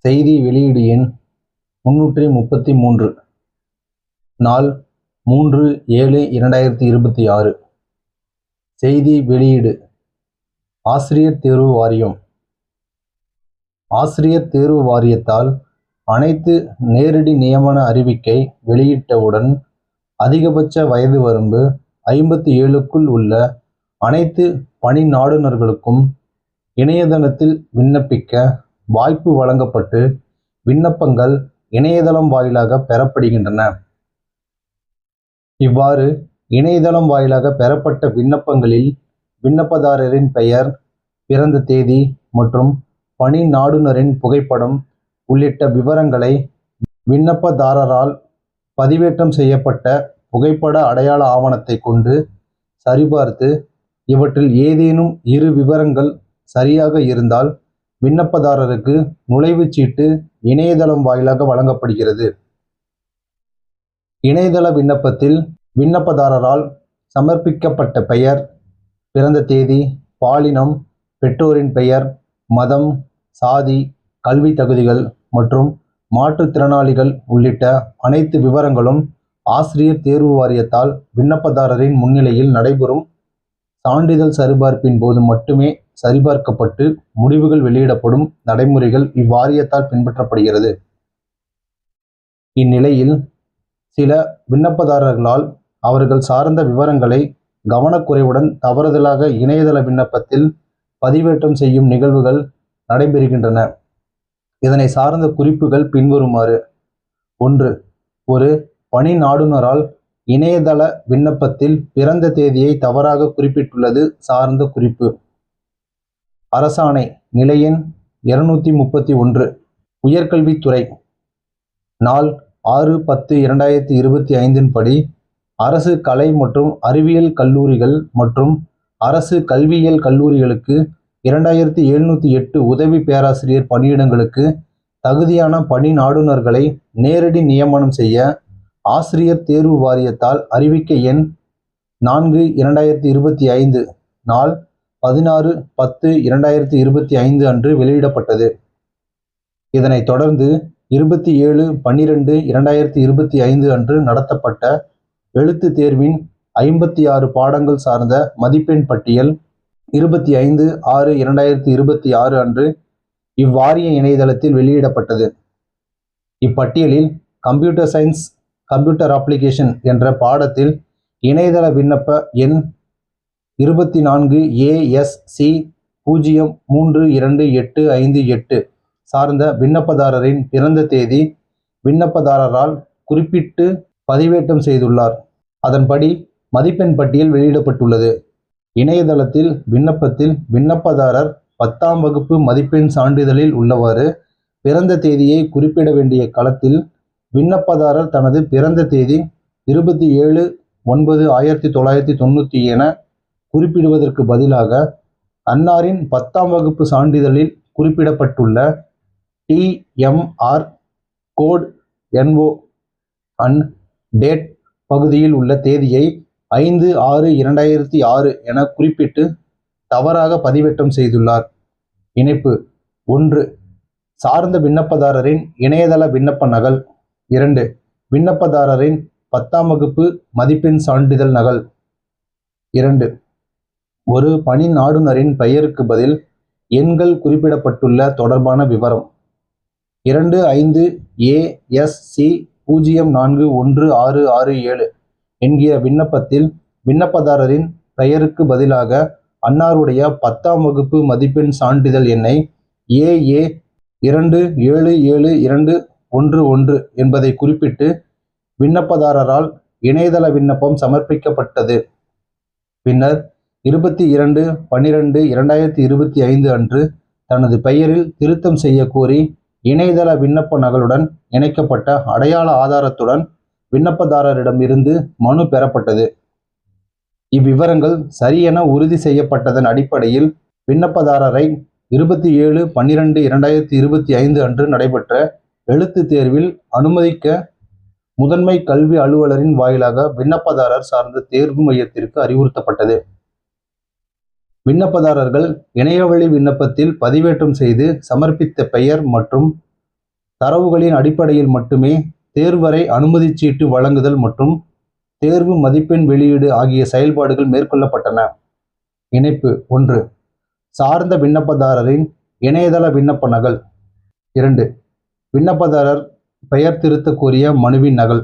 செய்தி வெளியீடு எண் 333, நாள் 3/7/2026. செய்தி வெளியீடு ஆசிரியர் தேர்வு வாரியம். ஆசிரியர் தேர்வு வாரியத்தால் அனைத்து நேரடி நியமன அறிவிக்கை வெளியிட்டவுடன் அதிகபட்ச வயது வரம்பு 57க்குள் உள்ள அனைத்து பணி நாடுனர்களுக்கும் இணையதளத்தில் விண்ணப்பிக்க வாய்ப்பு வழங்கப்பட்டு விண்ணப்பங்கள் இணையதளம் வாயிலாக பெறப்படுகின்றன. இவ்வாறு இணையதளம் வாயிலாக பெறப்பட்ட விண்ணப்பங்களில் விண்ணப்பதாரரின் பெயர், பிறந்த தேதி மற்றும் பணி நாடுனரின் புகைப்படம் உள்ளிட்ட விவரங்களை விண்ணப்பதாரரால் பதிவேற்றம் செய்யப்பட்ட புகைப்பட அடையாள ஆவணத்தை கொண்டு சரிபார்த்து இவற்றில் ஏதேனும் இரு விவரங்கள் சரியாக இருந்தால் விண்ணப்பதாரருக்கு நுழைவுச் சீட்டு இணையதளம் வாயிலாக வழங்கப்படுகிறது. இணையதள விண்ணப்பத்தில் விண்ணப்பதாரரால் சமர்ப்பிக்கப்பட்ட பெயர், பிறந்த தேதி, பாலினம், பெற்றோரின் பெயர், மதம், சாதி, கல்வி தகுதிகள் மற்றும் மாற்றுத்திறனாளிகள் உள்ளிட்ட அனைத்து விவரங்களும் ஆசிரியர் தேர்வு வாரியத்தால் விண்ணப்பதாரரின் முன்னிலையில் நடைபெறும் சான்றிதழ் சரிபார்ப்பின் போது மட்டுமே சரிபார்க்கப்பட்டு முடிவுகள் வெளியிடப்படும் நடைமுறைகள் இவ்வாரியத்தால் பின்பற்றப்படுகிறது. இந்நிலையில் சில விண்ணப்பதாரர்களால் அவர்கள் சார்ந்த விவரங்களை கவனக்குறைவுடன் தவறுதலாக இணையதள விண்ணப்பத்தில் பதிவேற்றம் செய்யும் நிகழ்வுகள் நடைபெறுகின்றன. இதனை சார்ந்த குறிப்புகள் பின்வருமாறு. 1. ஒரு பணி நாடுனரால் இணையதள விண்ணப்பத்தில் பிறந்த தேதியை தவறாக குறிப்பிட்டுள்ளது சார்ந்த குறிப்பு. அரசாணை நிலை எண் 231, உயர்கல்வித்துறை, நாள் 6/10/2025 படி அரசு கலை மற்றும் அறிவியல் கல்லூரிகள் மற்றும் அரசு கல்வியியல் கல்லூரிகளுக்கு 2708 உதவி பேராசிரியர் பணியிடங்களுக்கு தகுதியான பணி நாடுனர்களை நேரடி நியமனம் செய்ய ஆசிரியர் தேர்வு வாரியத்தால் அறிவிக்கை எண் 4/2025 நாள் 16/10/2025 அன்று வெளியிடப்பட்டது. இதனைத் தொடர்ந்து 27/12/2025 அன்று நடத்தப்பட்ட எழுத்து தேர்வின் 56 பாடங்கள் சார்ந்த மதிப்பெண் பட்டியல் 25/6/2026 அன்று இவ்வாரிய இணையதளத்தில் வெளியிடப்பட்டது. இப்பட்டியலில் கம்ப்யூட்டர் சயின்ஸ் கம்ப்யூட்டர் அப்ளிகேஷன் என்ற பாடத்தில் இணையதள விண்ணப்ப எண் 24ASC032858 சார்ந்த விண்ணப்பதாரரின் பிறந்த தேதி விண்ணப்பதாரரால் குறிப்பிட்டு பதிவேற்றம் செய்துள்ளார். அதன்படி மதிப்பெண் பட்டியல் வெளியிடப்பட்டுள்ளது. இணையதளத்தில் விண்ணப்பத்தில் விண்ணப்பதாரர் 10ஆம் வகுப்பு மதிப்பெண் சான்றிதழில் உள்ளவாறு பிறந்த தேதியை குறிப்பிட வேண்டிய களத்தில் விண்ணப்பதாரர் தனது பிறந்த தேதி 27/9/1990 என குறிப்பிடுவதற்கு பதிலாக அன்னாரின் 10ஆம் வகுப்பு சான்றிதழில் குறிப்பிடப்பட்டுள்ள TMR code NO and date பகுதியில் உள்ள தேதியை 5/6/2006 என குறிப்பிட்டு தவறாக பதிவேற்றம் செய்துள்ளார். இணைப்பு 1. சார்ந்த விண்ணப்பதாரரின் இணையதள விண்ணப்ப நகல். 2. விண்ணப்பதாரரின் 10ஆம் வகுப்பு மதிப்பெண் சான்றிதழ் நகல். 2. ஒரு பணி நாடுனரின் பெயருக்கு பதில் எண்கள் குறிப்பிடப்பட்டுள்ள தொடர்பான விவரம். 25ASC041667 என்கிற விண்ணப்பத்தில் விண்ணப்பதாரரின் பெயருக்கு பதிலாக அன்னாருடைய 10ஆம் வகுப்பு மதிப்பெண் சான்றிதழ் எண்ணை AA277211 என்பதை குறிப்பிட்டு விண்ணப்பதாரரால் இணையதள விண்ணப்பம் சமர்ப்பிக்கப்பட்டது. பின்னர் 22/12/2025 அன்று தனது பெயரில் திருத்தம் செய்ய கோரி இணையதள விண்ணப்ப நகலுடன் இணைக்கப்பட்ட அடையாள ஆதாரத்துடன் விண்ணப்பதாரரிடம் இருந்து மனு பெறப்பட்டது. இவ்விவரங்கள் சரியென உறுதி செய்யப்பட்டதன் அடிப்படையில் விண்ணப்பதாரரை 27/12/2025 அன்று நடைபெற்ற எழுத்து தேர்வில் அனுமதிக்க முதன்மை கல்வி அலுவலரின் வாயிலாக விண்ணப்பதாரர் சார்ந்த தேர்வு மையத்திற்கு அறிவுறுத்தப்பட்டது. விண்ணப்பதாரர்கள் இணையவழி விண்ணப்பத்தில் பதிவேற்றம் செய்து சமர்ப்பித்த பெயர் மற்றும் தரவுகளின் அடிப்படையில் மட்டுமே தேர்வறை அனுமதிச் சீட்டு வழங்குதல் மற்றும் தேர்வு மதிப்பெண் வெளியீடு ஆகிய செயல்பாடுகள் மேற்கொள்ளப்பட்டன. இணைப்பு 1. சார்ந்த விண்ணப்பதாரரின் இணையதள விண்ணப்ப நகல். 2. விண்ணப்பதாரர் பெயர் திருத்த கோரிய மனுவின் நகல்.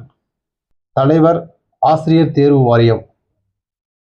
தலைவர், ஆசிரியர் தேர்வு வாரியம்.